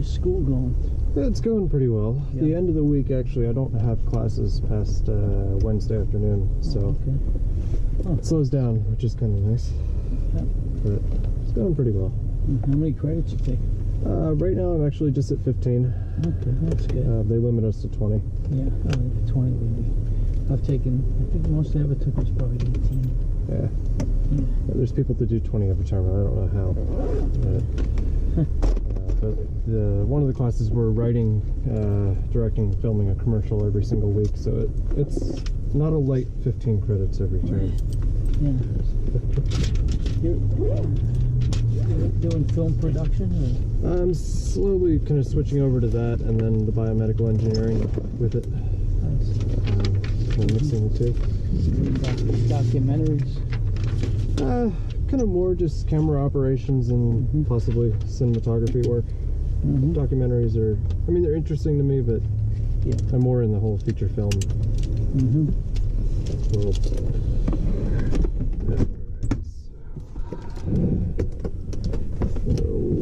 How's school going? It's going pretty well. Yeah. The end of the week, actually, I don't have classes past Wednesday afternoon, so it slows down, which is kind of nice. Yeah. But it's going pretty well. How many credits you take? Right now, I'm actually just at 15. Okay, that's good. They limit us to 20. Yeah, I think 20 would be. I think the most I ever took was probably 18. Yeah. There's people that do 20 every time. I don't know how. But one of the classes we're writing, directing, filming a commercial every single week, so it's not a light 15 credits every term. Yeah. You're doing film production? Or? I'm slowly kind of switching over to that, and then the biomedical engineering with it. And mixing the two. Documentaries? Kind of more just camera operations and possibly cinematography work. Documentaries are, I mean, they're interesting to me, but I'm more in the whole feature film world. So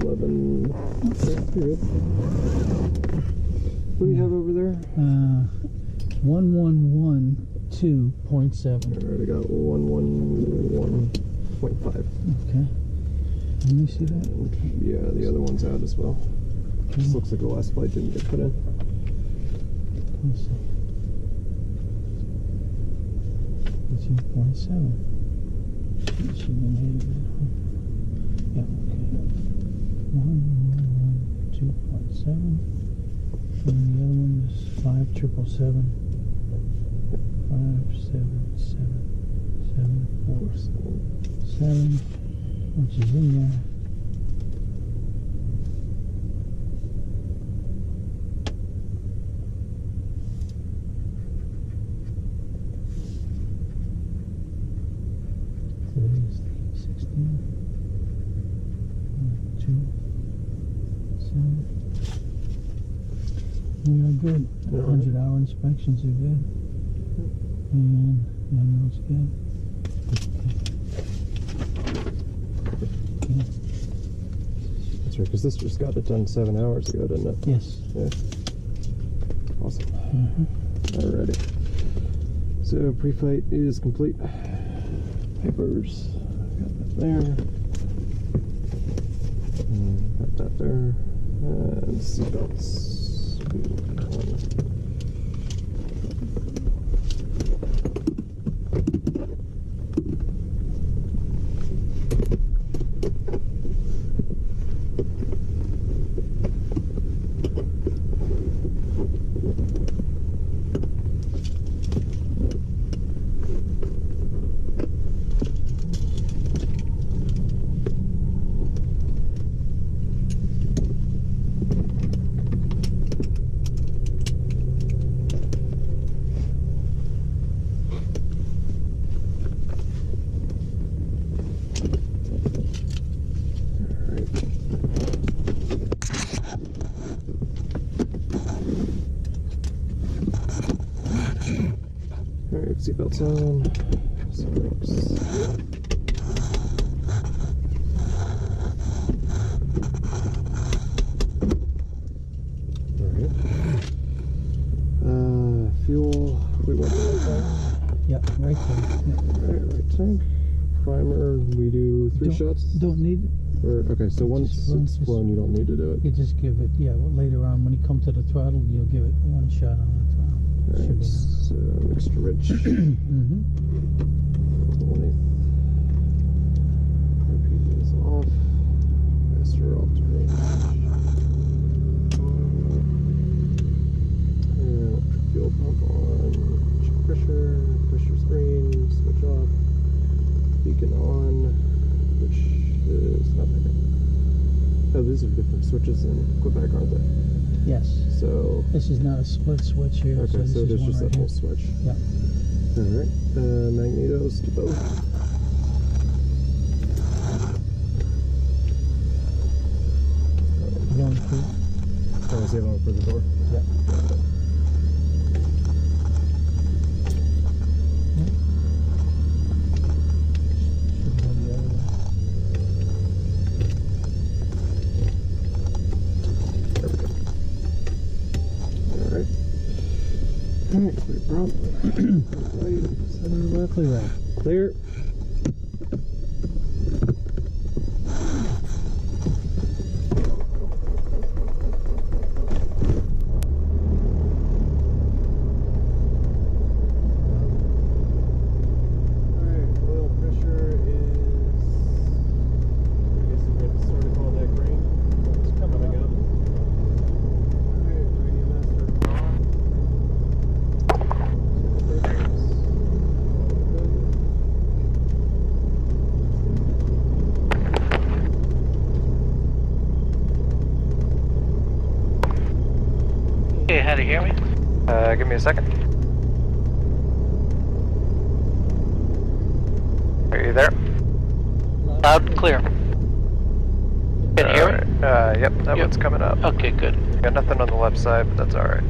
11. Okay, good. What do you have over there? 1112.7. Alright, I got 111.5. Okay. Let me see that. And yeah, the other one's out as well. This looks like the last flight didn't get put in. Let's see. 2.7. Should have been ahead of it. Yeah, okay. 2.7. And the other one is 5777. 577747, which is in there. Today is the 16th. 2, 7. We are good. 100-hour inspections are good. And the other one's good. Okay. That's right, because this just got it done 7 hours ago, didn't it? Yes. Yeah. Awesome. Alrighty. So pre-flight is complete. Papers. Got that there. Got that there. And seatbelts. Alright, seatbelts on. Brakes. Alright. Fuel. We went to right tank. Yep, right there. Yep. Alright, right tank. Primer, we do 3 shots. Don't need it. Okay, so once it's flown, you don't need to do it. You just give it, well, later on when you come to the throttle, you'll give it 1 shot on the throttle. Alright, so extra rich. 20th. RPD is off. Master alternate. Fuel pump on. Check pressure. Pressure screen. Switch off. Beacon on. Which is nothing. Oh, these are different switches in Quebec, aren't they? Yes. So this is not a split switch here. okay, so there's just that whole switch. Yeah. Alright. Magnetos to both. Going through. Oh, is the other one for the door? Yeah. Perfect. Clear. Okay, how do you hear me? Give me a second. Are you there? Loud and clear. Can you hear me? Yep, that one's coming up. Okay, good. Got nothing on the left side, but that's alright.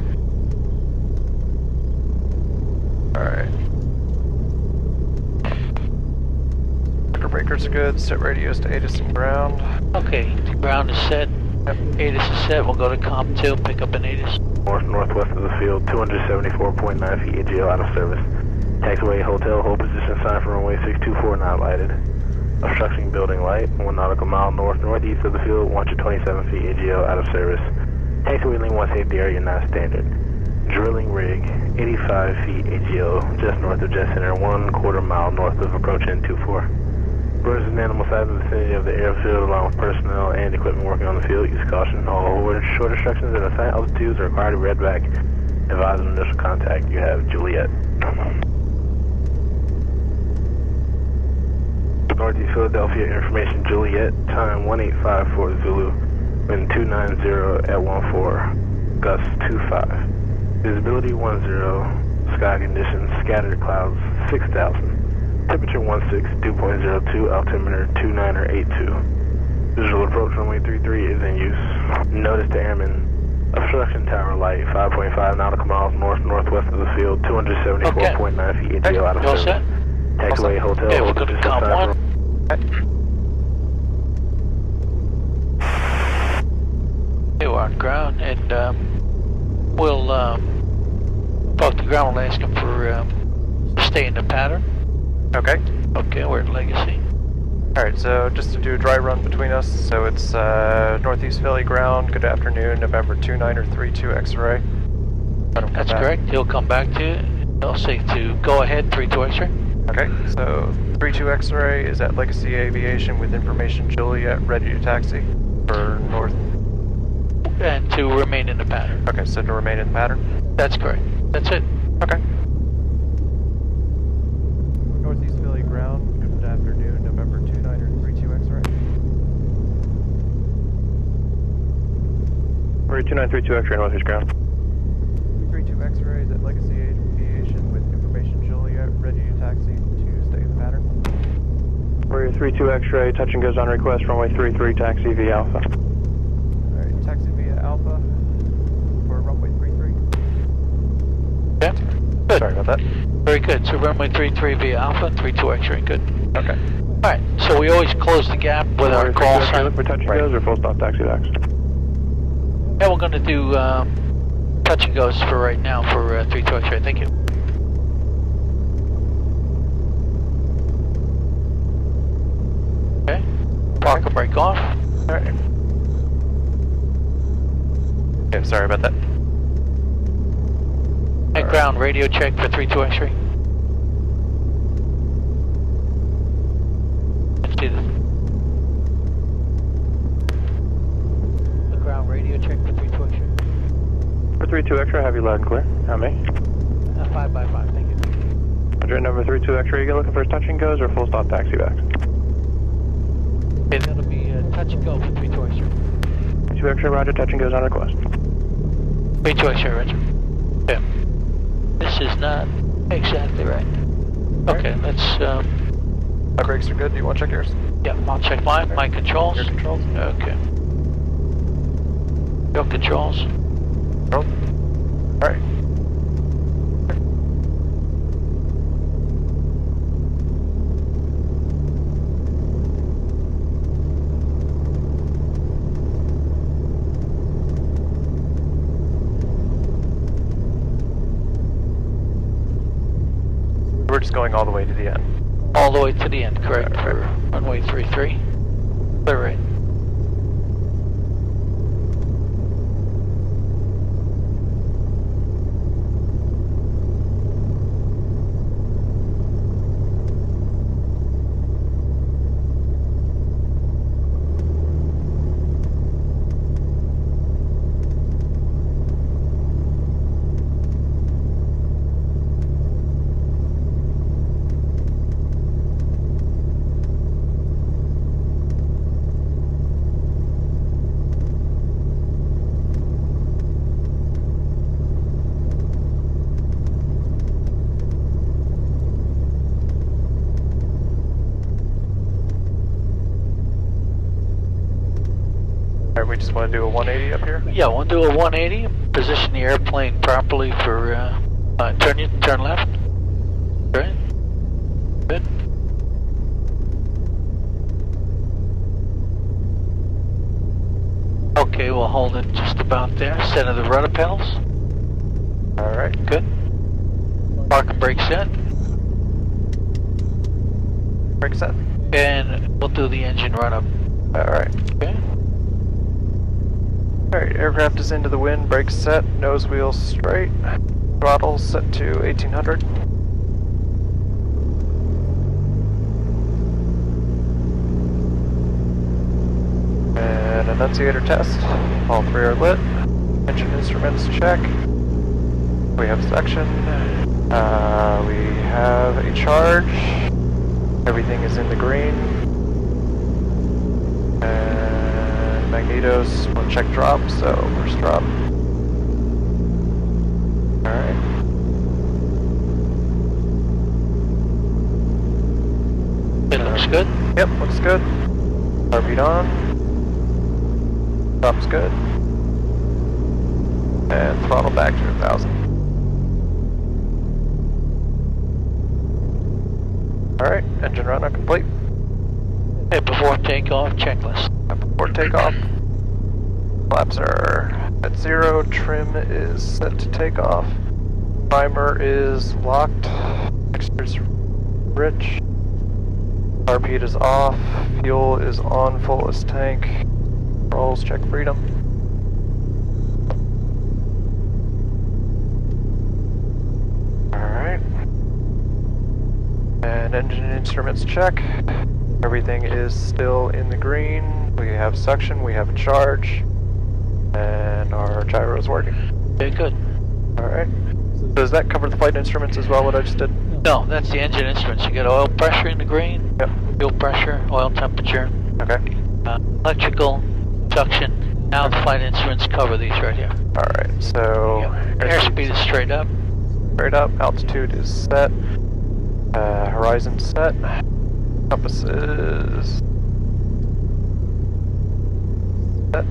Alright. Breakers are good. Set radios to ATIS and ground. Okay, the ground is set. Yep. ATIS is set. We'll go to comp 2, pick up an ATIS. Northwest of the field, 274.9 feet AGL out of service. Taxiway hotel, hold position sign for runway 624 not lighted. Obstructing building light, 1 nautical mile northeast of the field, 127 feet AGL out of service. Taxiway lane 1 safety area not standard. Drilling rig, 85 feet AGL, just north of Jet Center, 1/4 mile north of approach N24. Birds and animal sight in the vicinity of the airfield along with personnel and equipment working on the field. Use caution. All short instructions at assigned altitudes are required to be read back. Advise on initial contact. You have Juliet. Northeast Philadelphia information Juliet, time 1854 Zulu, wind 290 at 14, gust 25. Visibility 10, sky conditions scattered clouds 6,000. Temperature 16, dew point 02, altimeter 2982. Visual approach runway 33 is in use. Notice to airmen. Obstruction tower light 5.5 nautical miles northwest of the field, 274.9 feet AGL out of All service. set? Taxiway hotel. Okay, we'll go to comp 1. Okay, we're on ground, and we'll talk to ground. We'll ask him for stay in the pattern. Okay. Okay, we're at Legacy. Alright, so just to do a dry run between us, so it's Northeast Philly ground, good afternoon, November 2932 X-ray. That's correct. He'll come back to you. He'll say to go ahead, 32 X-ray. Okay, so 32 X-ray is at Legacy Aviation with information Juliet, ready to taxi for north. And to remain in the pattern. Okay, so to remain in the pattern? That's correct. That's it. Okay. Northeast Philly ground, good afternoon, November 2932 X-ray. 2932 X-ray Northeast ground. 32 X-ray is at Legacy Aviation with information Juliet, ready to taxi to stay in the pattern. Warrior 32 X-ray, touch and goes on request, runway 33, taxi via Alpha. Alright, taxi via Alpha for runway 33. Yeah, good. Sorry about that. Very good. So runway 33 via Alpha, 32 X-ray. Good. Okay. Alright, so we always close the gap with our call sign. For touch and goes or full stop taxi backs? Yeah, we're going to do touch and goes for right now for 32 X-ray. Thank you. Okay. Park and break off. Alright. Okay, sorry about that. And ground radio check for 32 X-ray. Let's do this. The ground radio check for 32 X-ray. For 32 X-ray, have you loud and clear? How many? 5x5, thank you. Roger, number 32 X-ray, you looking for touch and goes or full stop taxi backs? Okay, that'll be touch and go for 32 X-ray. 32 X-ray, roger, touch and goes on request. 32 X-ray, roger. Yeah. This is not exactly right. Okay, let's My brakes are good, do you want to check yours? yeah, I'll check my controls. Your controls? Okay. Your controls. Controls? Alright. we're just going all the way to the end. All the way to the end, correct, for runway 33. Clear right. Alright, we just want to do a 180 up here? Yeah, we'll do a 180. Position the airplane properly for turn left. Right. Good. Okay, we'll hold it just about there. Center the rudder pedals. Alright. Good. Park and brake set. Brake set. And we'll do the engine run up. Alright. Okay. Alright, aircraft is into the wind, brakes set, nose wheels straight, throttle set to 1800. And annunciator test, all three are lit, engine instruments check, we have section, we have a charge, everything is in the green, and magnetos, one check drop, so first drop. Alright. It looks good. Yep, looks good. Heartbeat on. Top's good. And throttle back to 1,000. Alright, engine run complete. Okay, before takeoff, checklist. Before takeoff, flaps are at 0, trim is set to take off, primer is locked, mixture's rich, RP is off, fuel is on, fullest tank, rolls, check freedom. Alright. And engine instruments check. Everything is still in the green. We have suction, we have a charge, and our gyro is working. Okay, good. Alright. Does that cover the flight instruments as well, what I just did? No, that's the engine instruments. You get oil pressure in the green, Yep. fuel pressure, oil temperature, Okay. electrical, suction. Now the flight instruments cover these right here. Alright, so Airspeed is straight up. straight up, altitude is set, horizon set, compass is set.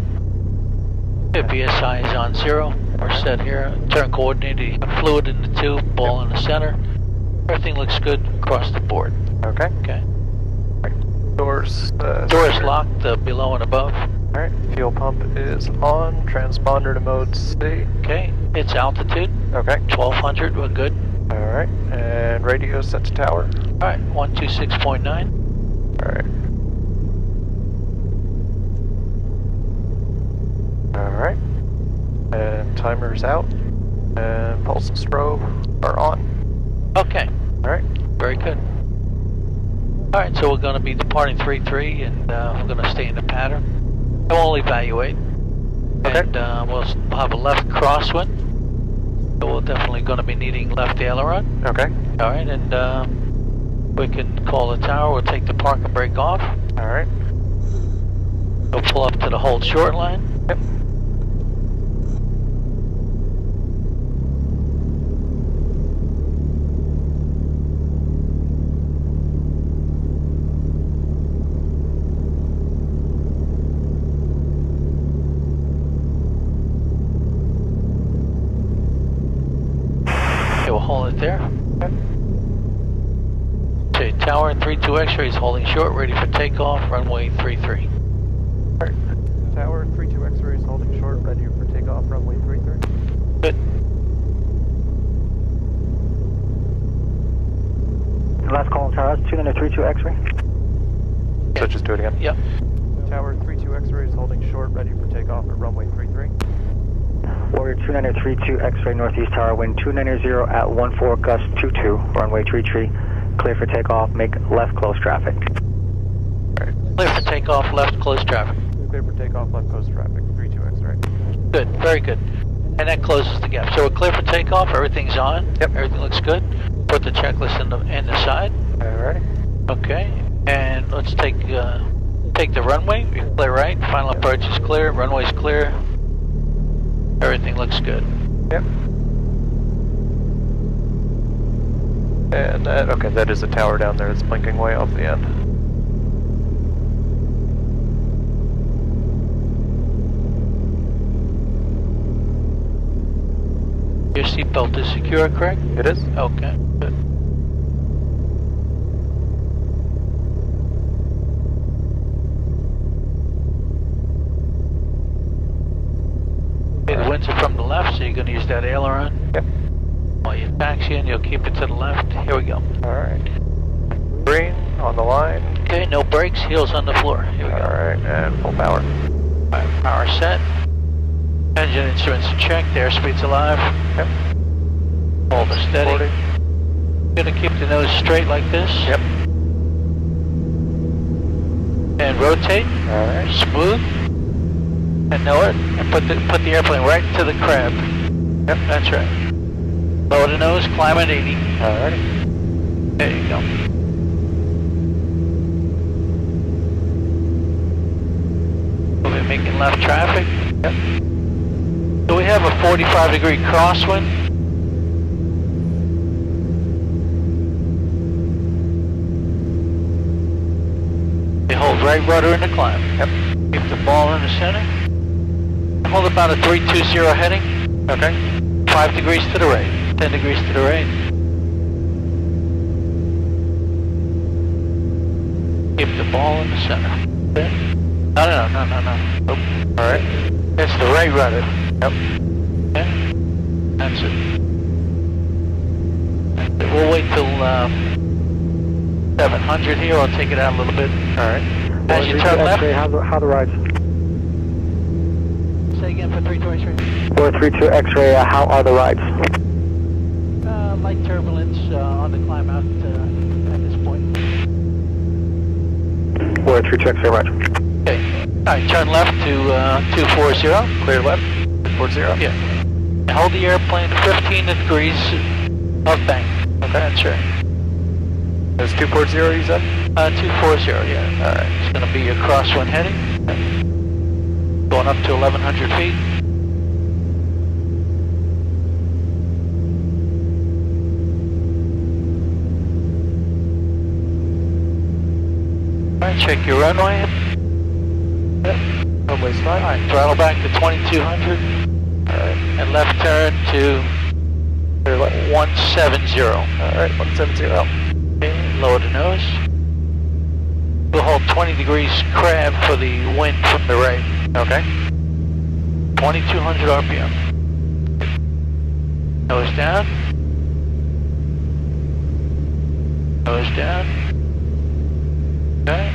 The BSI is on 0. We're set here. Turn coordinated. You got fluid in the tube, ball in the center. Everything looks good across the board. Okay. Okay. Doors. Doors locked below and above. Alright, fuel pump is on, transponder to mode C. Okay. It's altitude. Okay. 1200. We're good. Alright, and radio set to tower. All right. 126.9. Alright. Alright. And timer's out. And pulse and strobe are on. Okay. Alright. Very good. All right. So we're going to be departing 3-3, and we're going to stay in the pattern. And we'll evaluate. Okay. And we'll have a left crosswind. So we're definitely going to be needing left aileron. Okay. All right. And we can call the tower. We'll take the park and brake off. Alright. We'll pull up to the hold short line. Yep. Okay, we'll hold it there. Okay, tower and 32 X-rays holding short, ready for takeoff, runway 33. Alright. Tower, 32 X-rays holding short, ready for takeoff, runway 33. Good. Last call on Tower, 2932 X-ray. So just do it again. Yep. Tower 32 X-ray is holding short, ready for takeoff at runway 33. Warrior 2932 X-ray Northeast Tower, wind 290 at 14 gust 22, runway 33, clear for takeoff, make left close traffic. Clear for takeoff, left, close traffic. Clear for takeoff, left coast traffic, 32 X-ray. Good, very good. And that closes the gap. So we're clear for takeoff, everything's on. Yep. Everything looks good. Put the checklist in the side. Alrighty. Okay, and let's take the runway. We clear right, final approach is clear, runway's clear. Everything looks good. Yep. And that, okay, that is a tower down there that's blinking way off the end. Your seatbelt is secure, correct? It is? Okay, good. Okay, the winds are from the left, so you're going to use that aileron. Yep. While you're taxiing, you'll keep it to the left. Here we go. Alright. Green on the line. Okay, no brakes, heels on the floor. Here we go. Alright, and full power. Alright, power set. Engine instruments are checked, airspeed's alive. Yep. Hold it steady. 40. Gonna keep the nose straight like this. Yep. And rotate. Alright. Smooth. And know it. And put the airplane right to the crab. Yep, that's right. Lower the nose, climb at 80. Alrighty. There you go. We'll be making left traffic. Yep. So we have a 45-degree crosswind. You hold right rudder in the climb. Yep. Keep the ball in the center. Hold about a 320 heading. Okay. 5 degrees to the right. 10 degrees to the right. Keep the ball in the center. Okay. No. Nope. Alright. That's the right rudder. Yep. Okay. That's it. We'll wait till 700 here. I'll take it out a little bit. Alright. As you turn left. How the rides? Say again for 323. 432 X-ray, how are the rides? Light turbulence on the climb out at this point. 432 X-ray, rides. Okay. Alright, turn left to 240. Clear left. 40. Yeah. And hold the airplane 15 degrees of bank. Okay, that's right. That's 240 you said? 240, yeah. Alright, it's going to be your crosswind heading. Going up to 1,100 feet. Alright, check your runway. Yep. Runway's fine. Alright, throttle back to 2,200. Alright, and left turn to 170. Alright, 170. Okay, lower the nose. We'll hold 20 degrees crab for the wind from the right. Okay. 2,200 RPM. Nose down. Nose down. Okay.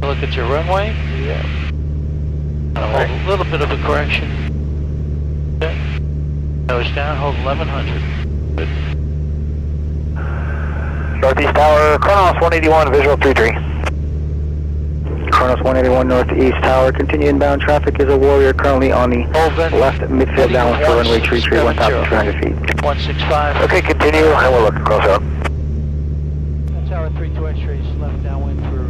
Look at your runway. Yeah. Hold a little bit of a correction. Okay. Nose down, hold 1,100. Good. Northeast Tower, Kronos 181, visual 33. Kronos 181 Northeast Tower, continue inbound traffic is a Warrior currently on the left midfield downwind for runway 33, 1,300 feet. 165. Okay, continue, and we'll look across out. Tower 32 X-rays left downwind for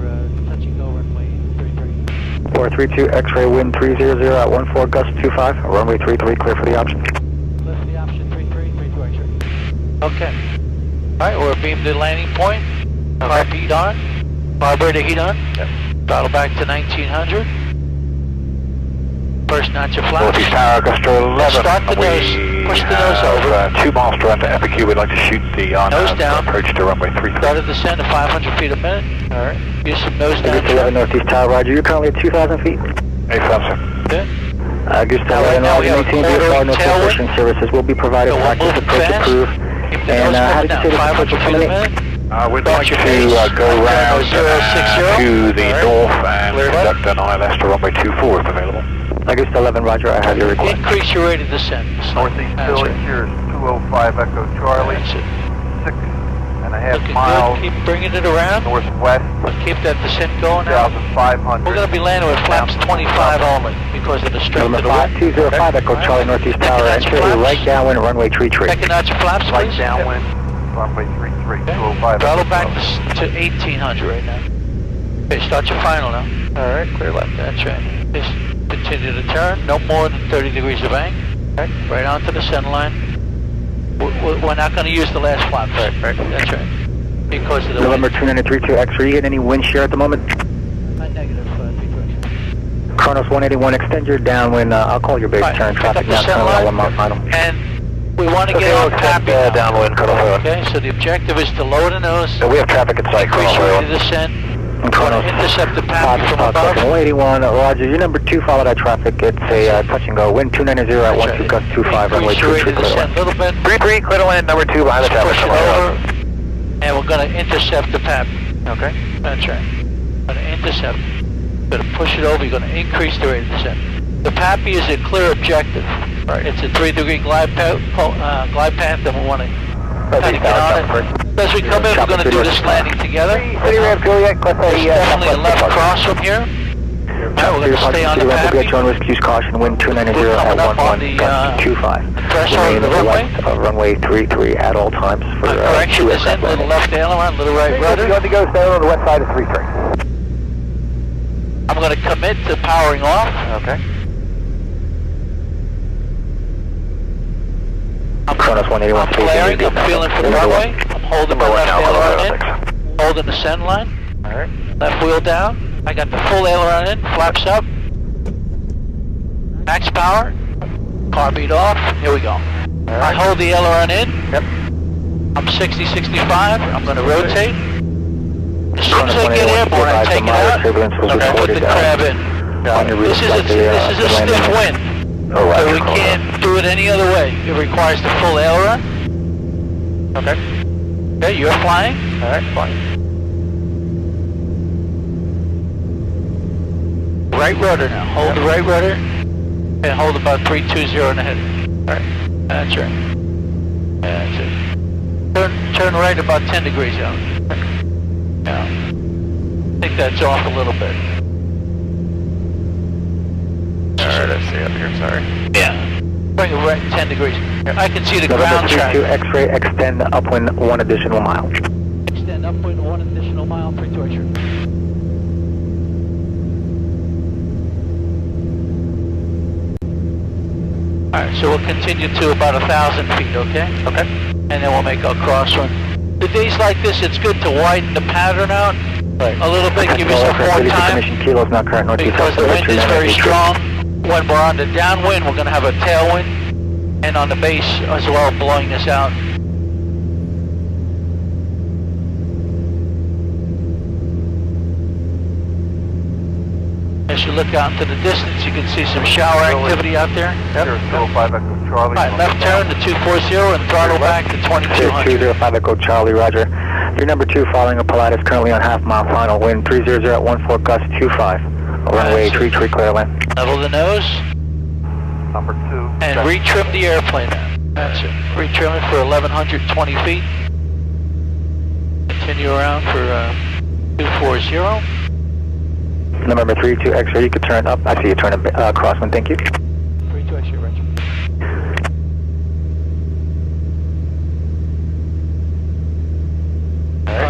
touching go runway 33. 432 X-ray wind 300 at 14 gust 25, runway 33 clear for the option. Lift the option 33, 32 X-ray. Okay. Alright, we're beamed to landing point. Carb heat on. Carburetor heat on. Yep. Throttle back to 1900. First notch of flaps. Northeast Tower, Augusta 11. Start the nose. Push the nose over. 2 miles to run to FAQ. We'd like to shoot the Nose down. approach to runway 33. Start at descent at 500 feet a minute. Alright. Use some nose down. Augusta 11 Northeast Tower, roger. You're currently at 2,000 feet. 8,000. Good. Augusta Right 11, now we have a maintain quarter no tailwind. pushing services will be provided. So we'll Practice move approach fast. approved. Keep the And nose how coming did you down, say this 500 approach feet a coming in? minute. We'd Watch like your to face. go round 060. to the Alright. north and Clear conduct an ILS to runway 24 if available. August 11, roger, I have your request. Increase your rate of descent. Northeast That's Village, it. here is 205 Echo Charlie, That's it. 6.5 Looking miles good. Keep bringing it around. northwest, Keep that descent going now. 2,500. We're going to be landing with flaps 25 only because of the strength Number of the wind. 5205 Echo Charlie, Northeast Tower, enter right downwind, runway tree. Checking out your flaps, Light please. downwind, runway 33, 205 Throttle Echo back Charlie. to 1800 right now. Okay, start your final now. Alright, clear left. That's right. Just continue to turn, no more than 30 degrees of angle. Okay. Right onto the center line. We're not going to use the last flap. Right. That's right. Because of the November wind. 2932 X-ray, you getting any wind shear at the moment? Negative, direction. Kronos 181, extend your downwind, I'll call your base Right, turn, pick up traffic the now, center turn around line. 1 mile final. And we want to Okay, get we'll off accept, happy now. downwind, cut off Okay, so the objective is to lower the nose, So we have traffic in sight, increase Crosswind. your rate of descent, Kronos, intercept the path from above. 181, roger, your number 2, follow that traffic, it's a touch and go, wind 290 at 12 gust 25, runway Increase your rate 23, of clear descent a little bit. 33, clear to land, number 2 behind the Push traffic. it over, and we're going to intercept the path. Okay. That's right. Going to intercept. Going to push it over. You're going to increase the rate of descent. The PAPI is a clear objective. Right. It's a 3-degree glide path, and we want to kind of get on it. As we come in, we're going to do this landing together. City Ramp Juliet, class There's definitely a left cross from here. Alright, we're going to stay on the PAPI. John Risk, use caution, wind 290 We're at coming up on 11, the, gust 25. threshold of the runway. West of runway 33 at all times for Correction is in, little left aileron, little right rudder. to go stay on the west side of 33. I'm going to commit to powering off. Okay. I'm Kronos 181. I'm flaring, I'm feeling for the runway. I'm holding my left aileron in, holding the center line. Alright. Left wheel down. I got the full aileron in, flaps up. Max power. Car beat off. Here we go. I hold the aileron in. Yep. I'm 60, 65. I'm going to rotate. As soon as I get airborne, I take it out. I put the crab in. This is a stiff wind. So we can't do it any other way. It requires the full aileron. Okay. Okay, you're flying. Alright, fine. Right rudder now. Hold the right rudder and hold about 320 in the head. Alright. That's right. That's it. Turn right about 10 degrees out. Yeah. I think that's off a little bit. Alright, I see up here, sorry. Yeah. Bring it right 10 degrees. I can see the November ground 32 track. X-ray, extend upwind 1 additional mile. Extend upwind 1 additional mile for torture. Alright, so we'll continue to about 1,000 feet, okay? Okay. And then we'll make our crosswind. The days like this, it's good to widen the pattern out a little bit, give yourself more time, Kilos, not current northeast. because the wind is very strong. When we're on the downwind, we're going to have a tailwind, and on the base as well, blowing this out. As you look out into the distance, you can see some shower activity out there. Here is 205 Echo Charlie. Alright, left turn to 240 and throttle back to 2200. 205 Echo Charlie, roger. Your number 2 following a Pilatus, currently on half-mile final, wind 300 at 14 gust 25. Runway 33, clear land. Level the nose, Number 2. and retrim the airplane now. That's it. Retrim it for 1120 feet. Continue around for 240. November 32 X-ray, you could turn up. I see you turning crosswind, thank you. 32 extra, Roger.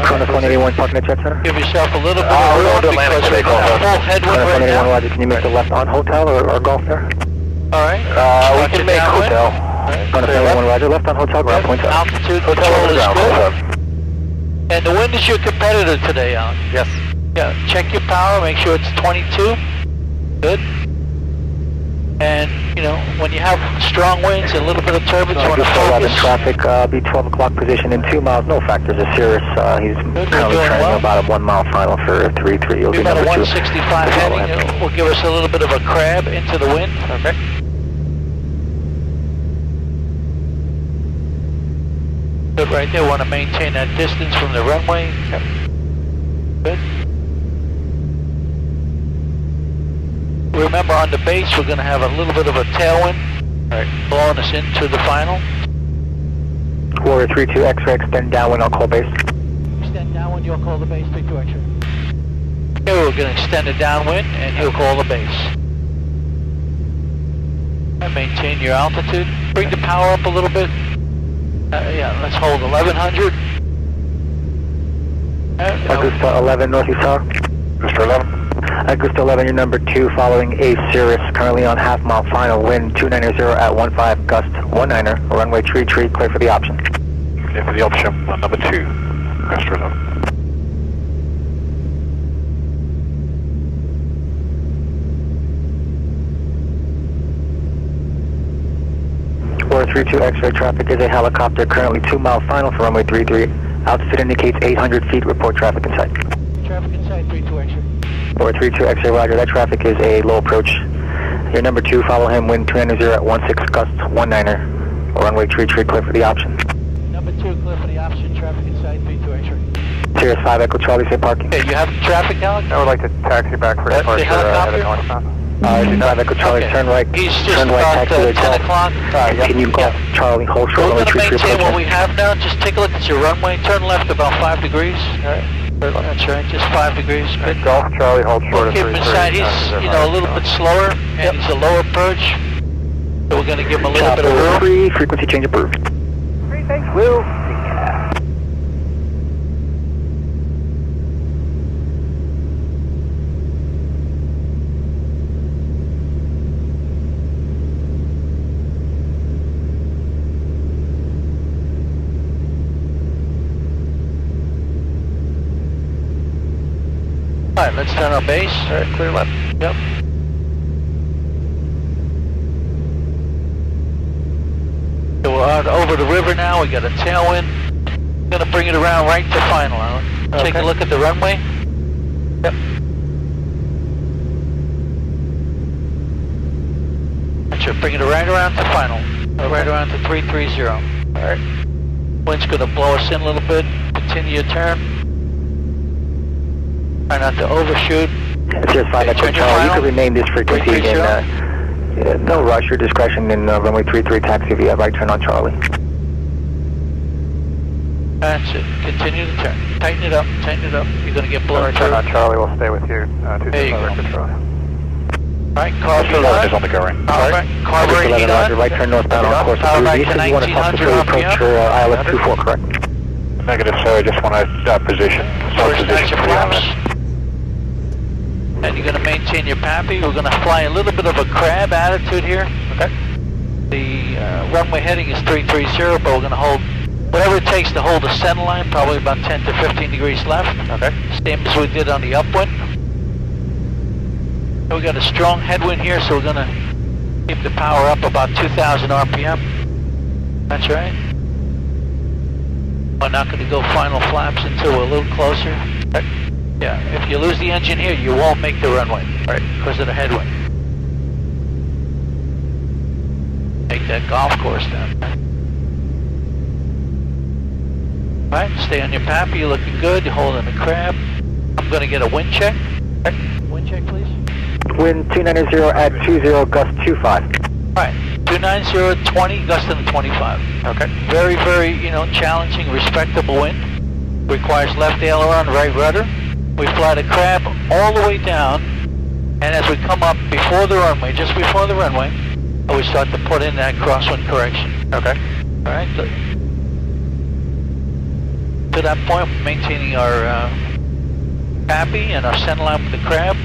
Kronos 181, parking at Jet Center. Give yourself a little bit of room because we're going to have full headwind Kronos right 181, now. roger, can you make the left on hotel or golf there? Alright. We can make hotel. Kronos 181, roger, left on hotel, ground point up. Altitude control is good. And the wind is your competitor today, Alan. Yes. Yeah, check your power, make sure it's 22. Good. And, you know, when you have strong winds and a little bit of turbulence, you want to focus. Traffic, be 12 o'clock position in 2 miles, no factors of Cirrus. He's Good, currently doing turning well. about a 1 mile final for 3-3. You'll Be be about a number 2. 165 heading, will give us a little bit of a crab into the wind. Okay. Good right there. Want to maintain that distance from the runway. Yep. Good. Remember, on the base, we're going to have a little bit of a tailwind, blowing us into the final. Warrior 32 X-ray, extend downwind, I'll call base. Extend downwind, you'll call the base, 32 X-ray. Okay, we're going to extend it downwind, and you'll call the base. And maintain your altitude. Bring the power up a little bit. Yeah, let's hold 1100. Augusta 11, Northeast Tower. Mr. 11. Augusta 11, your number 2, following A Cirrus, currently on half-mile final, wind 290 at 15, gust 19er, runway tree, clear for the option. Clear for the option, number 2, Mr. 11. Warrior 32 X-ray, traffic is a helicopter, currently 2-mile final for runway 33. Altitude indicates 800 feet, report traffic in sight. Traffic in sight, 32 X-ray. Warrior 32 X-ray, roger, that traffic is a low approach. Your number 2, follow him, wind 290 at 16, gust 19er, runway tree, clear for the option. Number 2, clear for the option, traffic in sight, 32 X-ray. Sirius 5 Echo Charlie, say parking. Okay, you have the traffic, Alex? I would like to taxi back for That's the departure helicopter? at northbound. 5 Echo Charlie, Okay. turn right. He's just turn right, about taxi to 10 golf. o'clock. Can you golf Charlie, hold short, We're runway going to tree, maintain what we approach. have now. Just take a look at your runway. Turn left about 5 degrees. That's right, just 5 degrees. Good. Golf Charlie, hold short We'll of keep him 33. inside. He's, you know, a little bit slower, and he's a low approach. So we're going to give him a little bit of room. 3, frequency change approved. Great, thanks, Will. All right, let's turn our base. All right, clear left. Yep. So we're out over the river now. We got a tailwind. Gonna bring it around right to final, Alan. Take a look at the runway. Yep. That should bring it right around to final. Right around to 330. All right. Wind's gonna blow us in a little bit. Continue your turn. Try not to overshoot. Sirius 5 Echo Turn your Charlie, you final. can remain this frequency 330. again. No rush, your discretion in runway 33 taxi via right turn on Charlie. That's it. Continue to turn. Tighten it up. Tighten it up. You're going to get blown Return through. on Charlie, we'll stay with you. There you go. Charlie. All right, carburetor Mr. 11 on. is on the go ring. All right, carburetor Augusta 11, heat roger, on. right turn northbound on course Power approved. back You to said you want to talk 1900 before you approach RPM. your ILS 24, correct? Negative, sir. I just want to position. First position nice your for you on flaps. this. And you're going to maintain your PAPI. We're going to fly a little bit of a crab attitude here. Okay. The runway heading is 330, but we're going to hold whatever it takes to hold the center line, probably about 10 to 15 degrees left. Okay. Same as we did on the upwind. We got a strong headwind here, so we're going to keep the power up about 2,000 RPM. That's right. We're not going to go final flaps until we're a little closer. Okay. Yeah, if you lose the engine here, you won't make the runway, right, because of the headwind. Take that golf course down. All right, stay on your PAPI, you're looking good, you're holding the crab. I'm going to get a wind check. Okay. Wind check, please. Wind 290 at 20, gust 25. All right, 290, 20, gust in the 25. Okay. Very, very, challenging, respectable wind. Requires left aileron, right rudder. We fly the crab all the way down, and as we come up before the runway, just before the runway, we start to put in that crosswind correction. Okay. All right. To that point, maintaining our PAPI and our center line with the crab.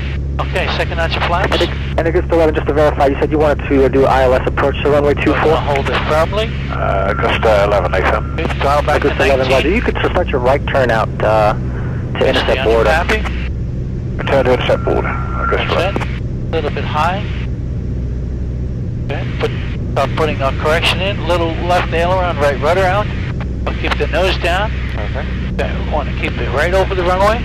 Okay, second out your flaps. And Augusta 11, just to verify, you said you wanted to do ILS approach to runway 24? We're going to hold it firmly. Augusta 11, Nathan. Okay, throttle back to Augusta 19. 11, roger. You could start your right turn out to Stay intercept on your border. PAPI. Return to intercept board. Augusta That's 11. it. A little bit high. Okay, start putting our correction in. Little left aileron, right rudder out. We'll keep the nose down. Okay. We want to keep it right over the runway,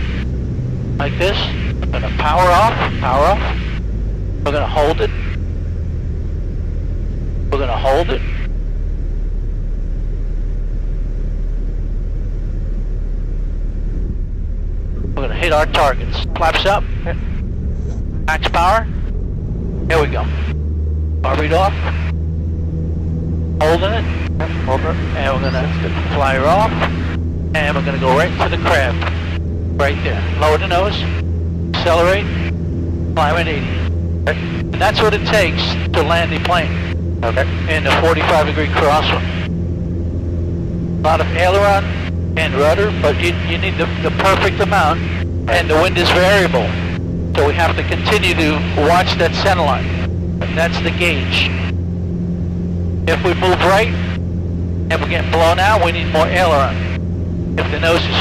like this. We're going to power off, power off. We're going to hold it. We're going to hold it. hit our targets. Flaps up. Max power. Here we go. Barbie off. Holding it. Hold it. And we're gonna fly her off. And we're gonna go right to the crab. Right there. Lower the nose. Accelerate. Climb at 80. Okay. And that's what it takes to land the plane. Okay. In the 45-degree crosswind. A lot of aileron and rudder, but you need the perfect amount, and the wind is variable. So we have to continue to watch that center line. That's the gauge. If we move right and we're getting blown out, we need more aileron. If the nose is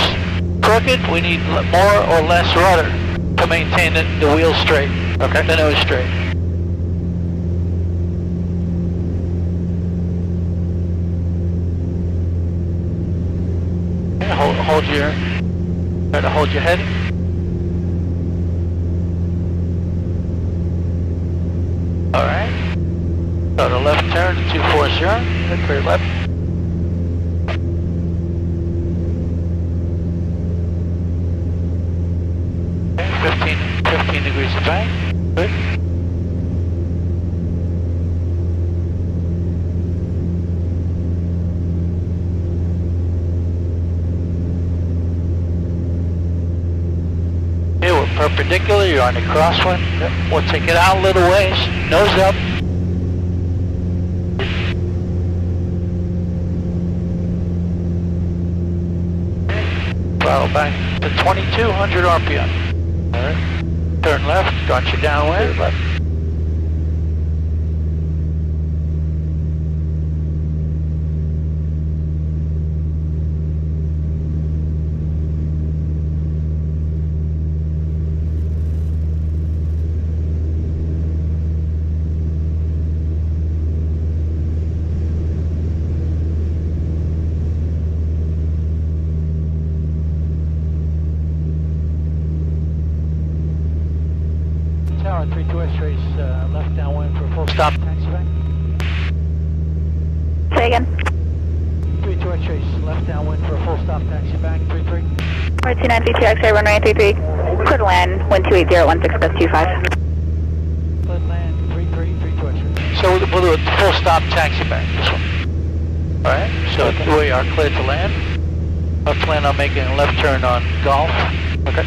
crooked, we need more or less rudder to maintain the wheel straight, okay, the nose straight. Hold your, try to hold your head. All right. So the left turn to 240. Clear left. Okay, 15 degrees of bank. Good. Perpendicular, you're on the crosswind. We'll take it out a little ways, nose up. Throttle back to 2200 RPM. Alright. Turn left, start you downwind. Left. Tower 32 X-rays, left downwind for full stop taxiway. Say again. 32 X-rays, left downwind for a full stop taxi back, 33. Right, 2932 X-ray, runway 33. Clear to land, 128.016.25. Clear to land, 33, 32 X-rays. So we'll do a full stop taxi back, this one. Alright, so we are clear to land. I plan on making a left turn on Golf. Okay.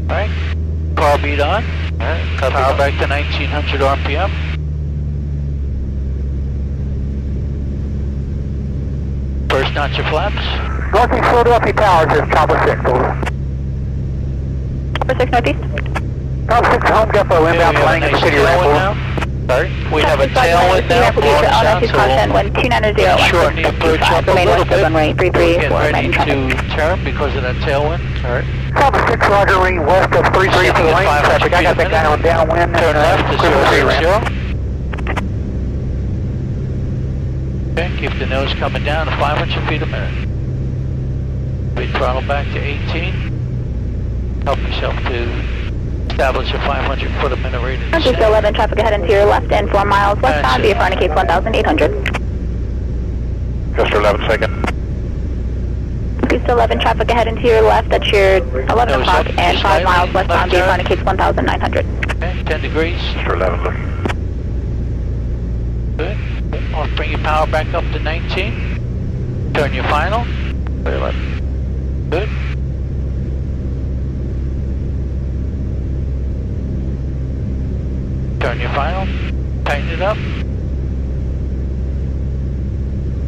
Alright. Car beat on. Alright, power back to 1900 RPM. First notch of flaps. Northeast Philadelphia Tower, just Chopper 6, over. Chopper 6 northeast. Chopper 6 home depot, inbound flying in the city ramp. Sorry? We have a tailwind now blowing us out, so we'll shorten the approach up a little bit. Runway 33 Get ready to turn because of that tailwind. Alright. Chopper 6 Roger, ring west of 33 for the lane traffic. I got that guy on downwind. Turn left to 060. Okay, keep the nose coming down to 500 feet a minute. We throttle back to 18. Help yourself to establish a 500 foot a minute rate. Just 11, traffic ahead and to your left and 4 miles westbound via Farney Cape 1800. Just 11 second. East 11, traffic ahead and to your left, that's your 11 o'clock and 5 miles westbound via Farney Cape 1900. Okay, 10 degrees. Just 11 look. Good. I'll bring your power back up to 19. Turn your final. Clear left. Good. Turn your final. Tighten it up.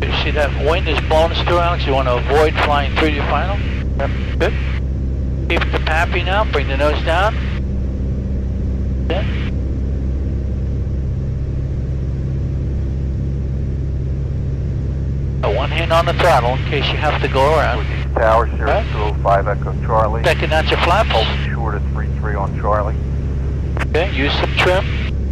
You see that wind is blowing us through, Alex? You want to avoid flying through your final? Yep. Good. Keep the pappy now. Bring the nose down. Good. One hand on the throttle in case you have to go around. Tower, 0205 Echo Charlie. Second notch of flaps. Holding short at 33 on Charlie. Okay, use some trim.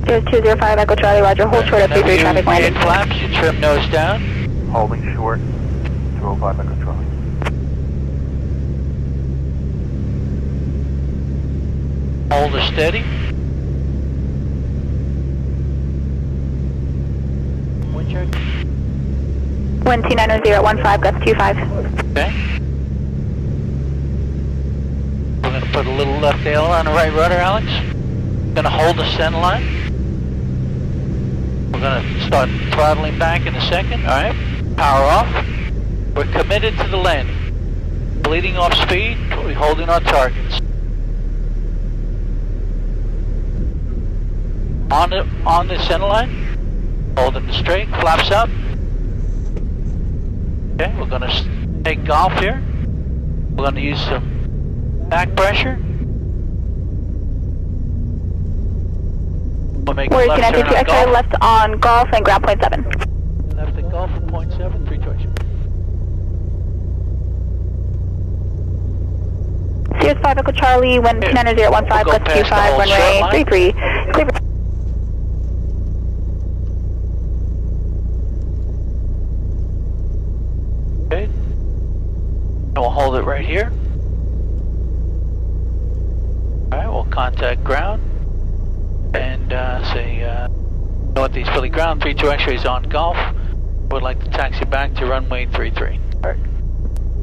0205 Echo Charlie, Roger, hold short at 33 traffic landing. Hit flaps, you trim nose down. Holding short, 205 Echo Charlie. Hold her steady. Wind check. Wind 2900 at 15, gust 25. Okay. put a little left aileron on the right rudder, Alex. Gonna hold the center line. We're gonna start throttling back in a second, alright? Power off. We're committed to the landing. Bleeding off speed, we're holding our targets. On the center line, holding the straight, flaps up. Okay, we're gonna take golf here. We're gonna use some back pressure. We'll make We're left turn connected to on X-ray golf. left on Golf and ground point 7. Left at golf at 0.7, 3 choice. Sirius 5 Echo Charlie, wind 29015, We'll go gust past the Q5, whole runway short line. 33. Clear. Okay. And we'll hold it right here. Alright, we'll contact ground. And say Northeast Philly ground, 32 X-rays on golf. Would like to taxi back to runway 33. Alright.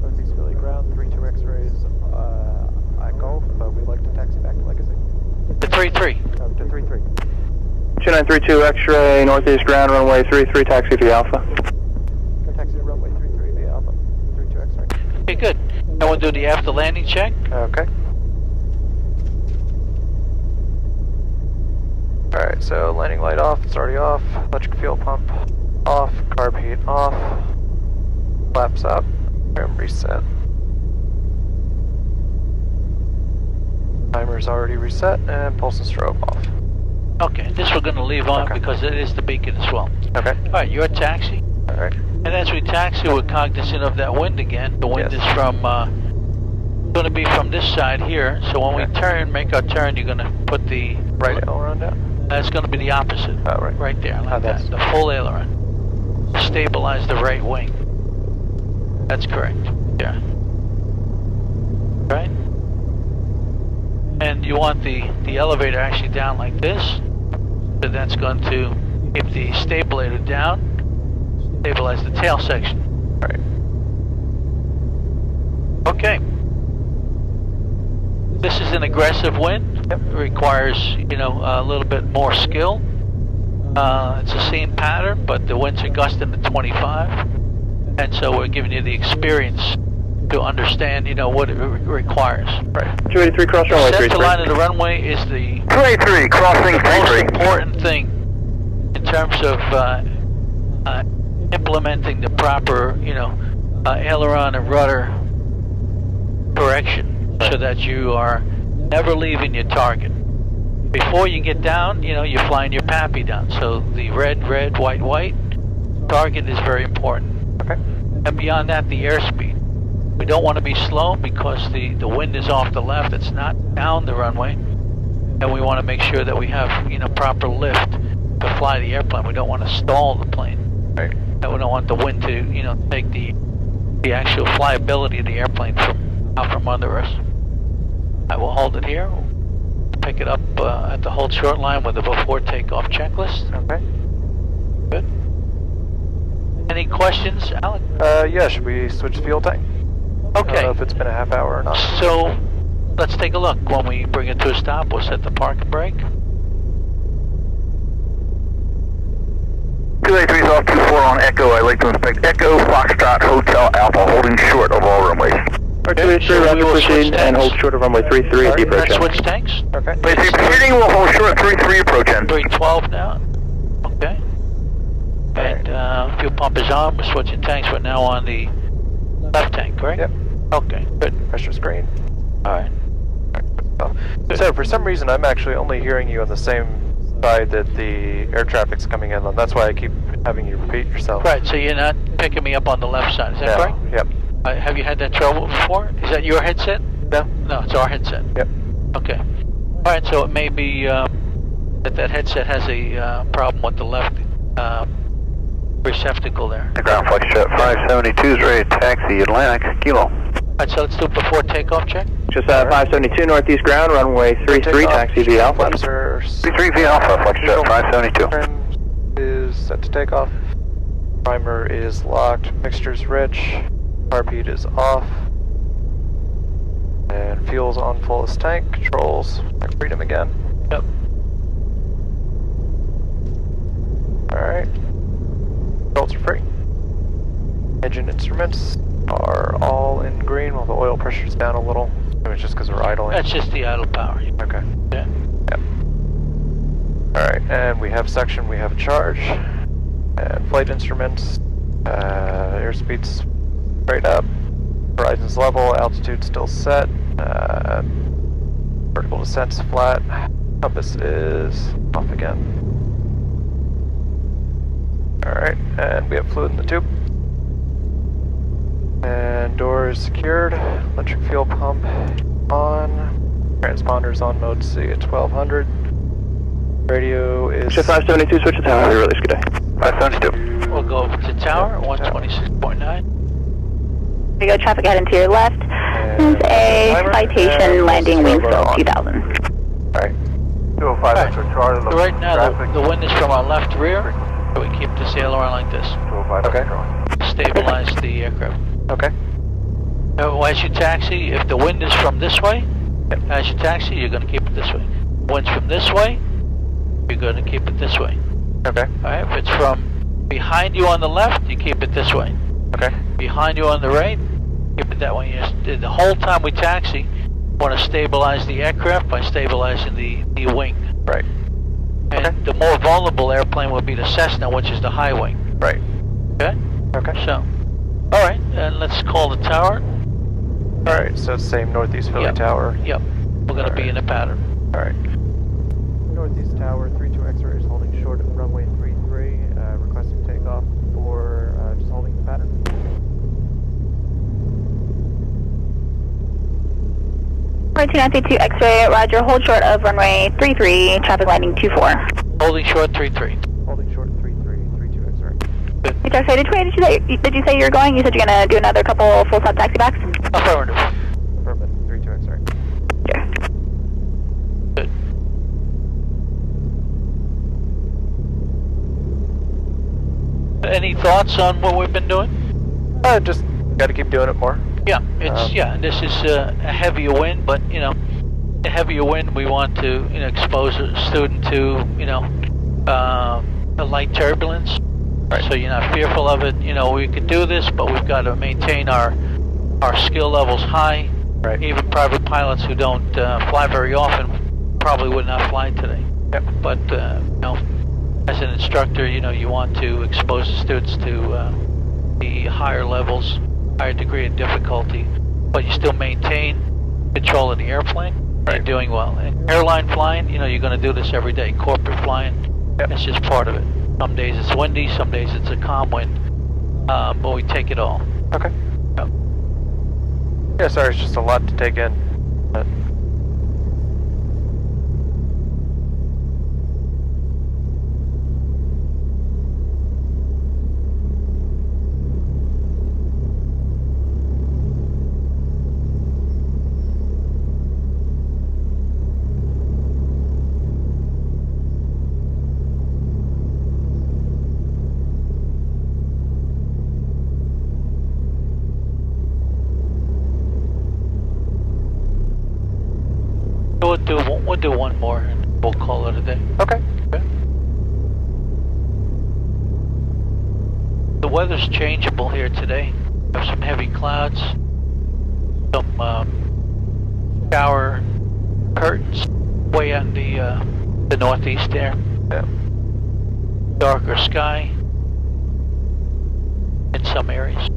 Northeast Philly ground, 32 X-rays at Golf. We'd like to taxi back to Legacy. To 33. To 33. 2932 X-ray, northeast ground, runway 33, taxi via Alpha. Taxi to runway 33 via Alpha. 32 X-ray. Okay, good. Now we'll do the after landing check. Okay. Alright, so landing light off, it's already off. Electric fuel pump off, carb heat off. Flaps up, trim reset. Timer's already reset, and pulse and strobe off. Okay, this we're going to leave on Okay. because it is the beacon as well. Okay. Alright, you're a taxi. Alright. And as we taxi, we're cognizant of that wind again. The wind Yes. is from, going to be from this side here. So when we Okay. turn, make our turn, you're going to put the Right aileron down? That's going to be the opposite. Oh, right. Right there, like that's- that. The full aileron. Stabilize the right wing. That's correct. Yeah. Right? And you want the elevator actually down like this. So that's going to keep the stabilizer down. Stabilize the tail section. Right. Okay. This is an aggressive wind. Yep. It requires, you know, a little bit more skill. It's the same pattern, but the winds are gusting to 25. And so we're giving you the experience to understand, you know, what it requires. Right. 283 cross runway Set to 33. line of the runway is the 283, crossing most 33. important thing in terms of implementing the proper, you know, aileron and rudder correction so that you are never leaving your target. Before you get down, you know, you're flying your PAPI down. So the red, red, white, white target is very important. Okay. And beyond that, the airspeed. We don't want to be slow because the wind is off the left. It's not down the runway. And we want to make sure that we have, you know, proper lift to fly the airplane. We don't want to stall the plane. Right. And we don't want the wind to, you know, take the actual flyability of the airplane out from under us. I will hold it here. Pick it up at the hold short line with the before takeoff checklist. Okay. Good. Any questions, Alec? Yeah, should we switch fuel tank? I don't Okay. know if it's been a half hour or not. So let's take a look. When we bring it to a stop, we'll set the park and brake. 283 is off 24 on Echo. I'd like to inspect Echo, Foxtrot, Hotel Alpha, holding short of all runways. Alright, 283, So roger, we will switch proceed, and tanks. hold short of runway 33 at the approach Let's end. switch tanks. Okay. Wait, see, proceeding, we'll hold short 33 approach end. 312 now. Okay. And fuel pump is on. We're switching tanks. We're now on the left tank, correct? Yep. Okay, good. Pressure screen. Alright. So for some reason, I'm actually only hearing you on the same side that the air traffic's coming in on. That's why I keep having you repeat yourself. Right, so you're not picking me up on the left side, is that No. correct? Yep. Have you had that trouble before? Is that your headset? No. No, it's our headset. Yep. Okay. Alright, so it may be that headset has a problem with the left receptacle there. The ground flight jet 572 is ready to taxi Atlantic, Kilo. Alright, so let's do it before takeoff check. Just 572 northeast ground, runway 33, taxi via Alpha. Flaps are 33 via Alpha, flight jet 572. Trim is set to take off. Primer is locked. Mixture's rich. Carb heat is off. And fuel's on fullest tank. Controls. Freedom again. Yep. Alright. Controls are free. Engine instruments are all in green while the oil pressure's down a little. It's just because we're idling. That's just the idle power. Okay. Yeah. Yep. Alright, and we have section, we have a charge. And flight instruments. Airspeed's straight up. Horizon's level, altitude still set. Vertical descent's flat. Compass is off again. Alright, and we have fluid in the tube. And door is secured. Electric fuel pump on. Transponders on mode C at 1200. Radio is... Shift 572, switch to tower. Release, good day. 572. We'll go over to tower, 126.9. There you go, traffic ahead and to your left. There's a citation landing wing fill 2000. Alright. 205 Echo Charlie. So right now, the wind is from our left rear. So we keep the sail around like this. 205 Okay. Echo Charlie. Stabilize the aircraft. Okay. Now, as you taxi, if the wind is from this way, as you taxi, you're going to keep it this way. Wind's from this way, you're going to keep it this way. Okay. Alright, if it's from behind you on the left, you keep it this way. Okay. Behind you on the right, keep it that way. The whole time we taxi, we want to stabilize the aircraft by stabilizing the wing. Right. And Okay. the more vulnerable airplane would be the Cessna, which is the high wing. Right. Okay? Okay. So, alright, and let's call the tower. Alright, so same Northeast Philly Yep. Tower. Yep, we're going to be in a pattern. Alright. Northeast Tower, 32 X-ray is holding short of runway 33, requesting takeoff for just holding the pattern. Right 2932 X-ray, roger, hold short of runway 33, traffic landing 24. Holding short 33. Holding short 33, 32 X-ray. Hey, X-ray, did you say you were going? You said you're going to do another couple full stop taxi backs? Affirmative. Affirmative, 32 X-ray. Sure. Good. Any thoughts on what we've been doing? Just gotta keep doing it more. Yeah, it's this is a heavier wind, but a heavier wind we want to expose a student to a light turbulence, right. So you're not fearful of it. We could do this, but we've got to maintain our skill levels high. Right. Even private pilots who don't fly very often probably would not fly today. Yep. But as an instructor, you want to expose the students to the higher levels, higher degree of difficulty, but you still maintain control of the airplane. Right. You're doing well. And airline flying, you're going to do this every day. Corporate flying, Yep. That's just part of it. Some days it's windy, some days it's a calm wind, but we take it all. Okay. Yep. Yeah, sorry, it's just a lot to take in. But We'll do one more and we'll call it a day. okay. The weather's changeable here today. We have some heavy clouds, some shower curtains way out in the northeast there. Yeah. Darker sky in some areas.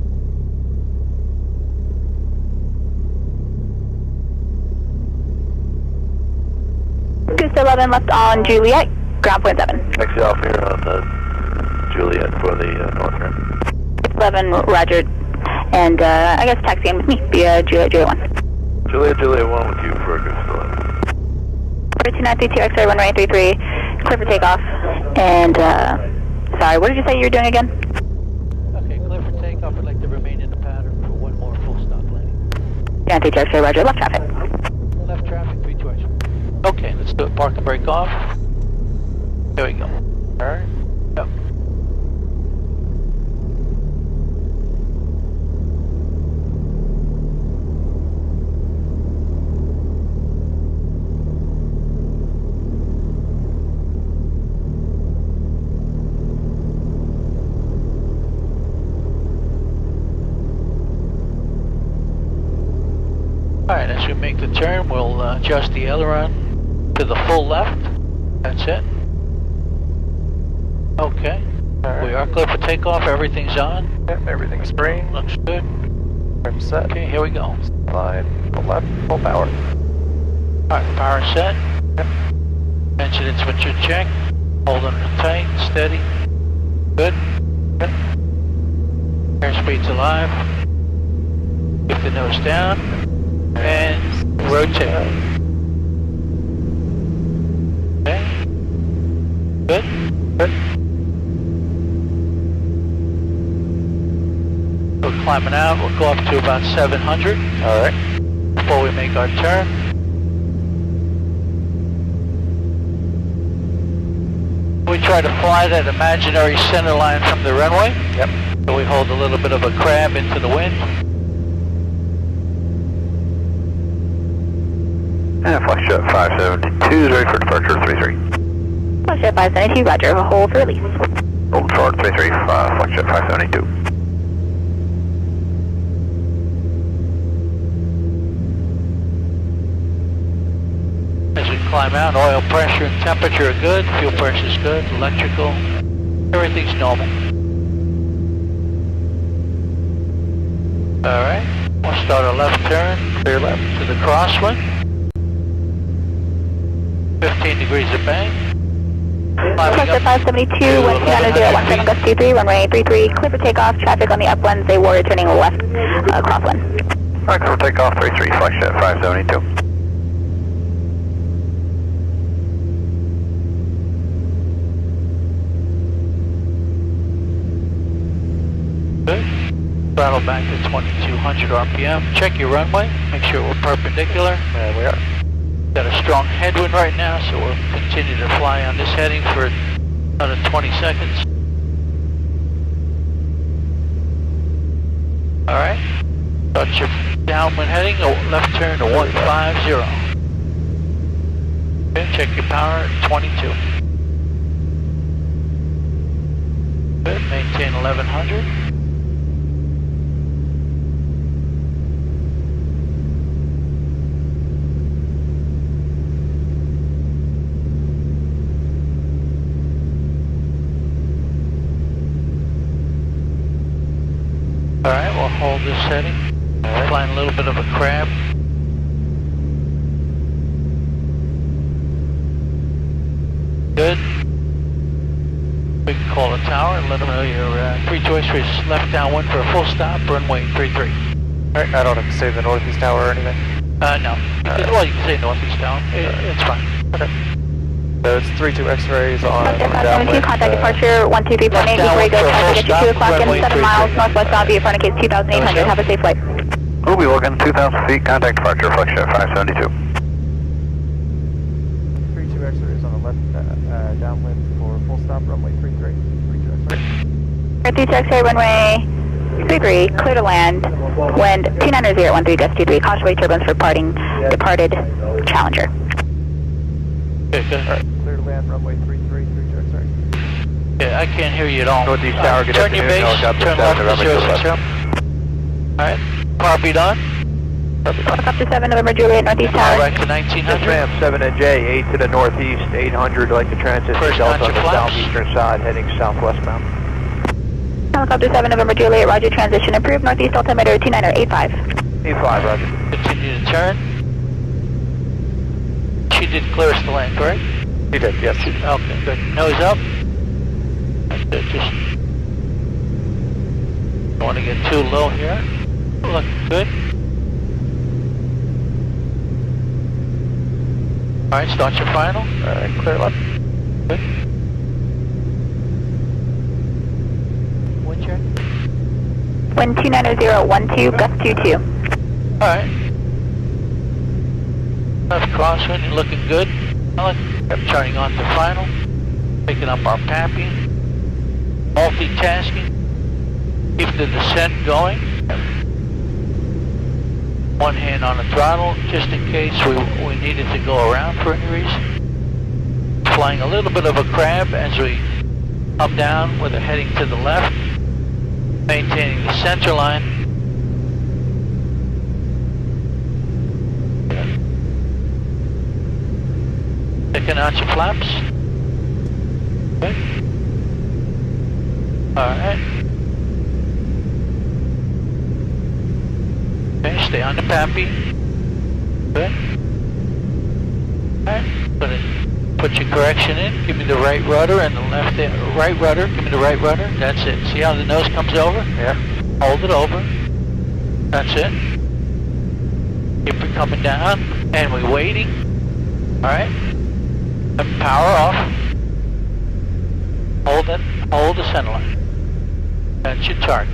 Goose 11 left on Juliet, ground point 7. Taxi off here on the Juliet for the north rim. 11, roger. And I guess taxi in with me via Juliet 1. Juliet 1 with you for Goose 11. 2932 X-ray, runway 33, clear for takeoff. And, sorry, what did you say you were doing again? Okay, clear for takeoff. I'd like to remain in the pattern for one more full stop landing. 2932 X-ray, roger, left traffic. Left traffic, 32. Okay, let's do it. Park and brake off. There we go. Alright. Yep. Alright, as we make the turn, we'll adjust the aileron to the full left. That's it. Okay. We are clear for takeoff. Everything's on. Yep, everything's green. Looks good. I'm set. Okay, here we go. Slide, full left, full power. Alright, power set. Yep. Engine and switcher check. Holding it tight, steady. Good. Good. Airspeed's alive. Keep the nose down. And rotate. Okay. Good. Good. We're climbing out. We'll go up to about 700. Alright. Before we make our turn. We try to fly that imaginary center line from the runway. Yep. So we hold a little bit of a crab into the wind. And Foxtrot 572 is ready for departure 33. Foxtrot 572, roger, hold for release. Hold forward 33, Foxtrot 572. As we climb out, oil pressure and temperature are good, fuel pressure is good, electrical, everything's normal. Alright, we'll start our left turn, clear left to the crosswind. 15 degrees of bank. Foxtrot 572, wind 290 gust 23, runway 33, clear for takeoff, traffic on the upwind, they warrior turning left, crosswind. Alright, clear for takeoff 33, Foxtrot 572. Good. Throttle back to 2200 RPM. Check your runway, make sure we're perpendicular. And we are. Got a strong headwind right now, so we'll continue to fly on this heading for another 20 seconds. Alright, start your downwind heading, left turn to 150. Okay, check your power at 22. Good, maintain 1100. Alright, we'll hold this setting. Flying a little bit of a crab. Good. We can call a tower and let them know your free choice for left downwind for a full stop, runway 33. Alright, I don't have to say the northeast tower or anything. No. Well, you can say northeast tower. It's fine. Okay. So it's 32 X-rays on Foxtrot 572, downwind. contact departure 123.8, before you go, try to get you 2 o'clock and 7 miles northwest bound via front of case 2800. Have a safe flight. We'll be looking 2,000 feet, contact departure, Foxtrot 572. 32 X-rays on the left downwind for full stop, runway 33. 32 X-ray. 32 X-ray, runway 33, clear to land, wind 290 gust 23, caution wave turbulence for departed Challenger. Okay, good. Alright, clear to land, runway 33, 32 X-ray. Yeah, I can't hear you at all. Northeast tower, good turn your afternoon, base, helicopter turn south left to to runway 060. Alright, power beat on. Helicopter 7, November Juliet, northeast Power tower. back to 1900. Ram 7NJ, 8 to the northeast, 800, like the transit First south launch on of the flaps. southeastern side, heading southwest bound. Helicopter 7, November Juliet, roger, transition approved, northeast altimeter 2985. 85, roger. Continue to turn. She did clear us to land, correct? He did, yes. Okay, good. Nose up. That's good. Just don't want to get too low here. Looking good. Alright, start your final. Alright, clear left. Good. Wind check. Wind 29012, gust 22. Alright. Left crosswind, you're looking good. Turning on to final. Picking up our PAPI. Multitasking. Keep the descent going. One hand on the throttle, just in case we needed to go around for any reason. Flying a little bit of a crab as we up down with a heading to the left. Maintaining the center line. Spin out your flaps. Okay. Alright. Okay, stay on the PAPI. Good. Alright, put your correction in. Give me the right rudder and the left right rudder. Give me the right rudder. That's it. See how the nose comes over? Yeah. Hold it over. That's it. Keep it coming down. And we're waiting. Alright. And power off. Hold it. Hold the center line. That's your target.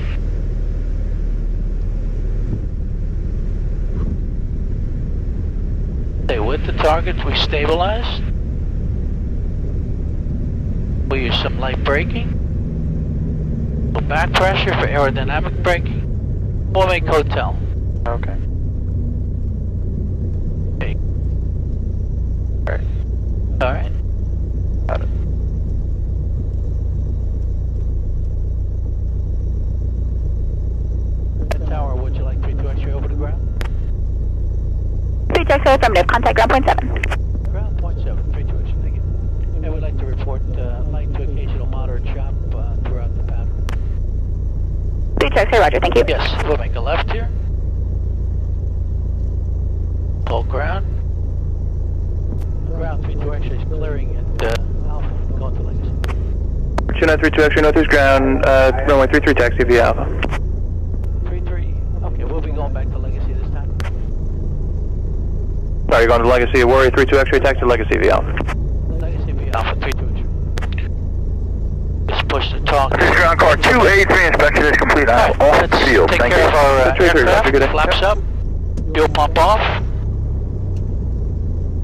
Stay with the target. We stabilize. We use some light braking. A little back pressure for aerodynamic braking. We'll make hotel. Okay. Okay. Alright. Alright. Got it. Tower, would you like 32 X-ray over the ground? 32 X-ray affirmative, contact ground point 7. Ground point 7, 32 X-ray, thank you. And we'd like to report light to occasional moderate chop throughout the pattern. 32 X-ray, roger, thank you. Yes, we'll make a left here. Hold ground. Ground 32 X-ray is clearing at Alpha, going to Legacy. 2932 X-ray Northeast ground, runway 33 taxi via Alpha. 33, okay, we'll be going back to Legacy this time. Sorry, you're going to Legacy, Warrior 32 X-ray taxi Legacy via Alpha. Legacy via Alpha 32 X-ray. Just push the talk. This is ground car 283 inspection is complete. I'm off the field. Take Thank care you. of our aircraft. Good day. Flaps up. Fuel pump off.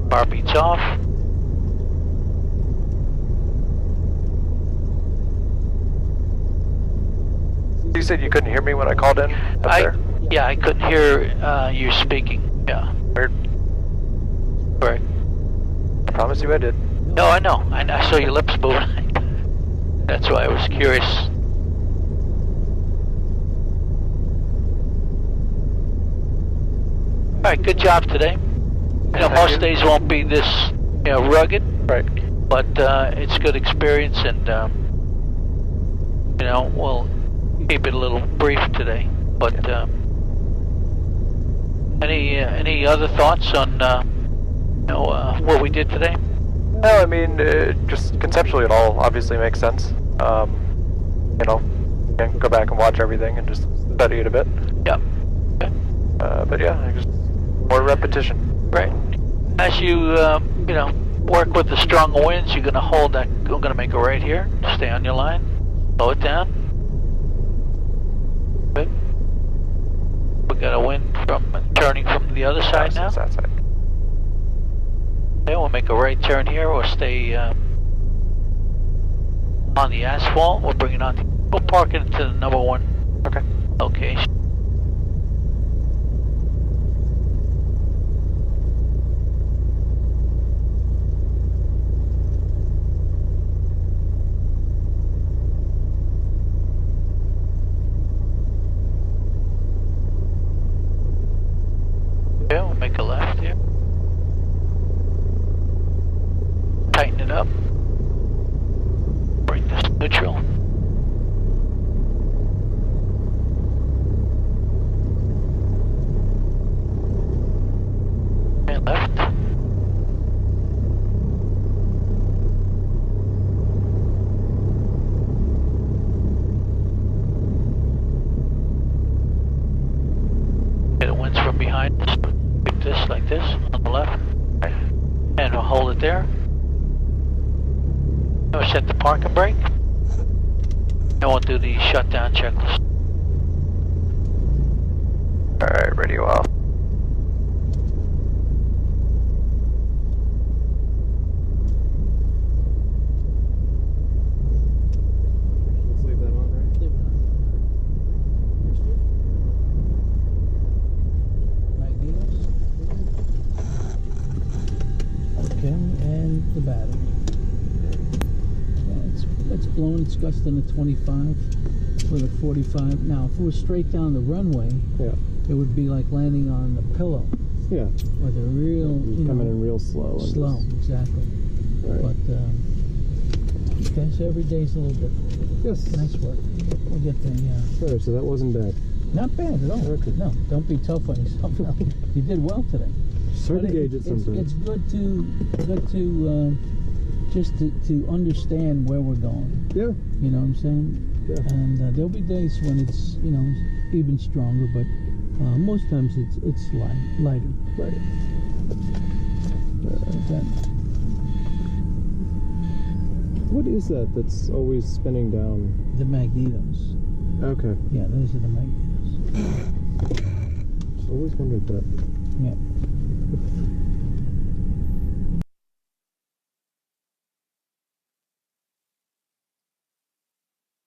Bar beats off. You said you couldn't hear me when I called in up there? Yeah, I couldn't hear you speaking. Yeah. Weird. Right. I promise you I did. No, I know. I saw your lips moving. That's why I was curious. Alright, good job today. You know, most days won't be this, rugged. Right. But it's good experience, and we'll keep it a little brief today. But any other thoughts on what we did today? No, I mean, just conceptually it all obviously makes sense. Can go back and watch everything and just study it a bit. Yeah. Okay. But yeah, just more repetition. Right. As you work with the strong winds, you're gonna hold that. I'm gonna make a right here. Stay on your line. Slow it down. Good. We got a wind turning from the other side now. That side. Okay, we'll make a right turn here. We'll stay on the asphalt. We'll bring it on. We'll park it into the number 1 location. Okay, we'll make a left here. Tighten it up. Bring this neutral. And left. Get the winds from behind us. Pick this like this on the left. And we'll hold it there. We'll set the parking brake. And we'll do the shutdown checklist. Alright, radio off. Let's leave that on, right? Okay, and the battery. Yeah, it's blown, it's gusting at 25 with a 45. Now, if it was straight down the runway, it would be like landing on the pillow. Yeah. With a real, Coming in real slow. Slow, exactly. Right. But okay, so every day's a little different. Yes. Nice work. We'll get the. Sure. So that wasn't bad. Not bad at all. Okay. No, don't be tough on yourself. No. You did well today. It's hard to gauge it sometimes. It's good to just to understand where we're going. Yeah. You know what I'm saying? Yeah. And there'll be days when it's even stronger, but most times it's lighter. Right. What is that that's always spinning down? The magnetos. Okay. Yeah, those are the magnetos. Always wondered that. Yeah.